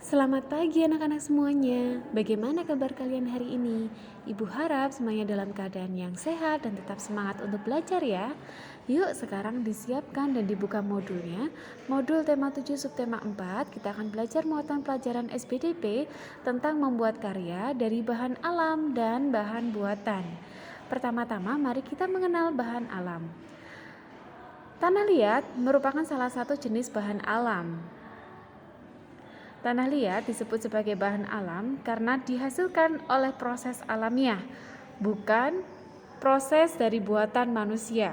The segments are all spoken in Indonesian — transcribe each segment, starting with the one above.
Selamat pagi anak-anak semuanya. Bagaimana kabar kalian hari ini? Ibu harap semuanya dalam keadaan yang sehat dan tetap semangat untuk belajar ya. Yuk sekarang disiapkan dan dibuka modulnya. Modul tema 7 subtema 4 kita akan belajar muatan pelajaran SBDP tentang membuat karya dari bahan alam dan bahan buatan. Pertama-tama mari kita mengenal bahan alam. Tanah liat merupakan salah satu jenis bahan alam. Tanah liat disebut sebagai bahan alam karena dihasilkan oleh proses alamiah, bukan proses dari buatan manusia.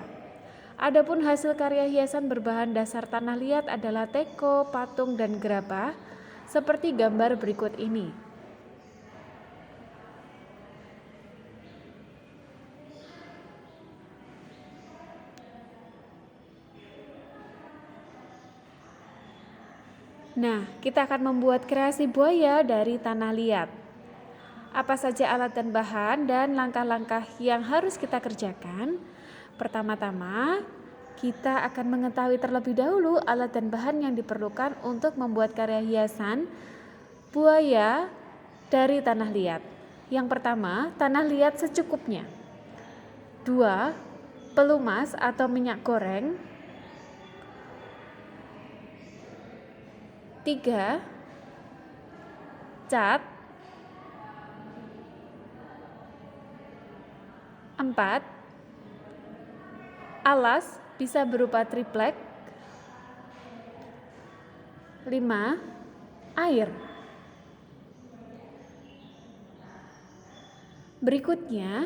Adapun hasil karya hiasan berbahan dasar tanah liat adalah teko, patung, dan gerabah, seperti gambar berikut ini. Nah, kita akan membuat kreasi buaya dari tanah liat. Apa saja alat dan bahan dan langkah-langkah yang harus kita kerjakan? Pertama-tama, kita akan mengetahui terlebih dahulu alat dan bahan yang diperlukan untuk membuat karya hiasan buaya dari tanah liat. Yang pertama, tanah liat secukupnya. 2. Pelumas atau minyak goreng. 3. Cat. 4. Alas bisa berupa triplek. 5. Air. Berikutnya,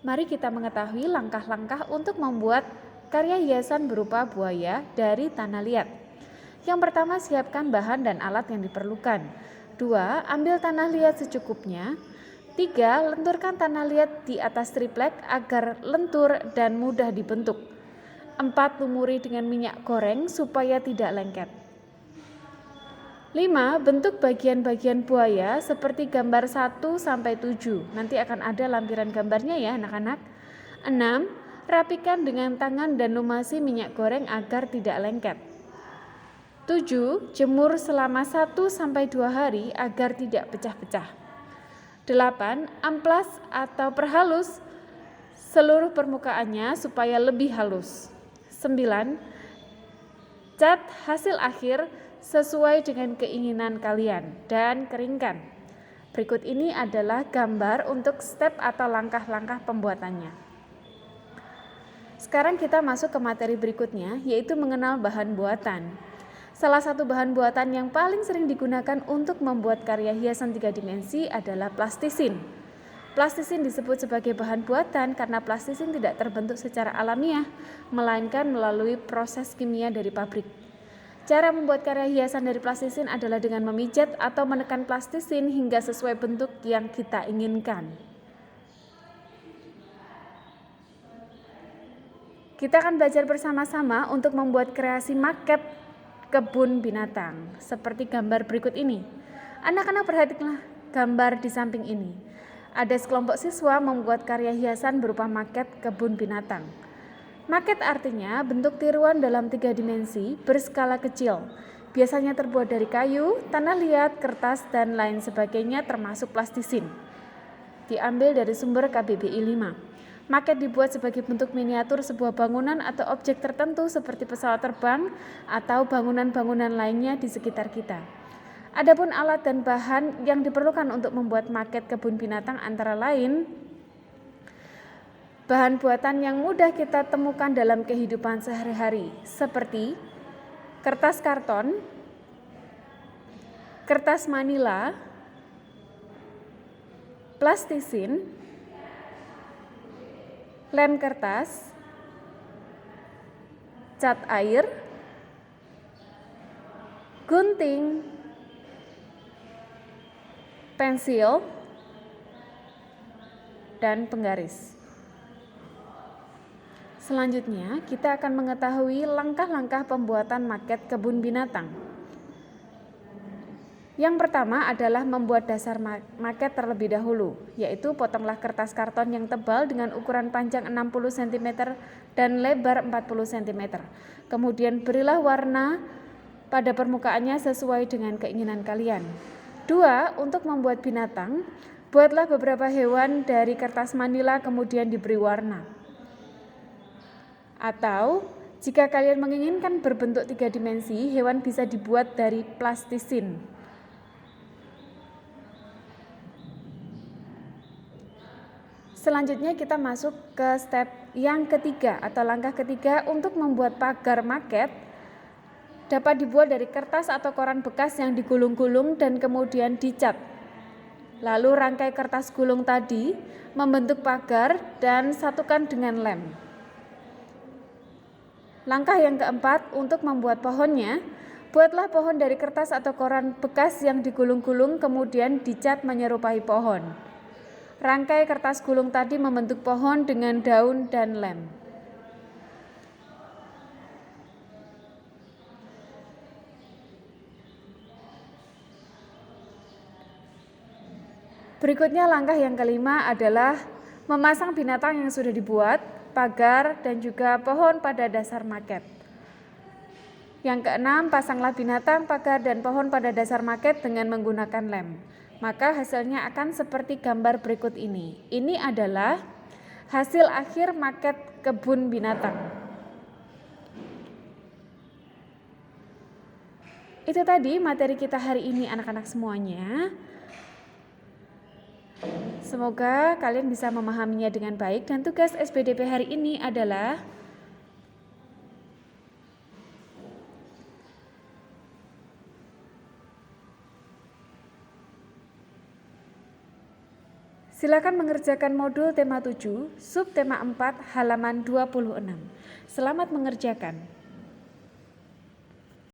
mari kita mengetahui langkah-langkah untuk membuat karya hiasan berupa buaya dari tanah liat. Yang pertama, siapkan bahan dan alat yang diperlukan. 2. Ambil tanah liat secukupnya. 3. Lenturkan tanah liat di atas triplek agar lentur dan mudah dibentuk. 4. Lumuri dengan minyak goreng supaya tidak lengket. 5. Bentuk bagian-bagian buaya seperti gambar 1-7. Nanti akan ada lampiran gambarnya ya anak-anak. 6. Rapikan dengan tangan dan lumasi minyak goreng agar tidak lengket. 7. Jemur selama 1-2 hari agar tidak pecah-pecah. 8. Amplas atau perhalus seluruh permukaannya supaya lebih halus. 9. Cat hasil akhir sesuai dengan keinginan kalian dan keringkan. Berikut ini adalah gambar untuk step atau langkah-langkah pembuatannya. Sekarang kita masuk ke materi berikutnya, yaitu mengenal bahan buatan. Salah satu bahan buatan yang paling sering digunakan untuk membuat karya hiasan 3 dimensi adalah plastisin. Plastisin disebut sebagai bahan buatan karena plastisin tidak terbentuk secara alamiah, melainkan melalui proses kimia dari pabrik. Cara membuat karya hiasan dari plastisin adalah dengan memijat atau menekan plastisin hingga sesuai bentuk yang kita inginkan. Kita akan belajar bersama-sama untuk membuat kreasi maket kebun binatang seperti gambar berikut ini. Anak-anak perhatikanlah gambar di samping ini. Ada sekelompok siswa membuat karya hiasan berupa maket kebun binatang. Maket artinya bentuk tiruan dalam 3 dimensi berskala kecil. Biasanya terbuat dari kayu, tanah liat, kertas, dan lain sebagainya termasuk plastisin. Diambil dari sumber KBBI 5. Maket dibuat sebagai bentuk miniatur sebuah bangunan atau objek tertentu seperti pesawat terbang atau bangunan-bangunan lainnya di sekitar kita. Adapun alat dan bahan yang diperlukan untuk membuat maket kebun binatang antara lain bahan buatan yang mudah kita temukan dalam kehidupan sehari-hari seperti kertas karton, kertas manila, plastisin, lem kertas, cat air, gunting, pensil, dan penggaris. Selanjutnya, kita akan mengetahui langkah-langkah pembuatan maket kebun binatang. Yang pertama adalah membuat dasar maket terlebih dahulu, yaitu potonglah kertas karton yang tebal dengan ukuran panjang 60 cm dan lebar 40 cm. Kemudian berilah warna pada permukaannya sesuai dengan keinginan kalian. 2. Untuk membuat binatang, buatlah beberapa hewan dari kertas manila kemudian diberi warna. Atau jika kalian menginginkan berbentuk 3 dimensi, hewan bisa dibuat dari plastisin. Selanjutnya kita masuk ke step yang ketiga atau langkah ketiga untuk membuat pagar maket. Dapat dibuat dari kertas atau koran bekas yang digulung-gulung dan kemudian dicat. Lalu rangkai kertas gulung tadi membentuk pagar dan satukan dengan lem. Langkah yang keempat untuk membuat pohonnya, buatlah pohon dari kertas atau koran bekas yang digulung-gulung kemudian dicat menyerupai pohon. Rangkai kertas gulung tadi membentuk pohon dengan daun dan lem. Berikutnya langkah yang kelima adalah memasang binatang yang sudah dibuat, pagar, dan juga pohon pada dasar maket. Yang keenam, pasanglah binatang, pagar, dan pohon pada dasar maket dengan menggunakan lem. Maka hasilnya akan seperti gambar berikut ini. Ini adalah hasil akhir maket kebun binatang. Itu tadi materi kita hari ini anak-anak semuanya. Semoga kalian bisa memahaminya dengan baik dan tugas SPDP hari ini adalah silakan mengerjakan modul tema 7, subtema 4, halaman 26. Selamat mengerjakan.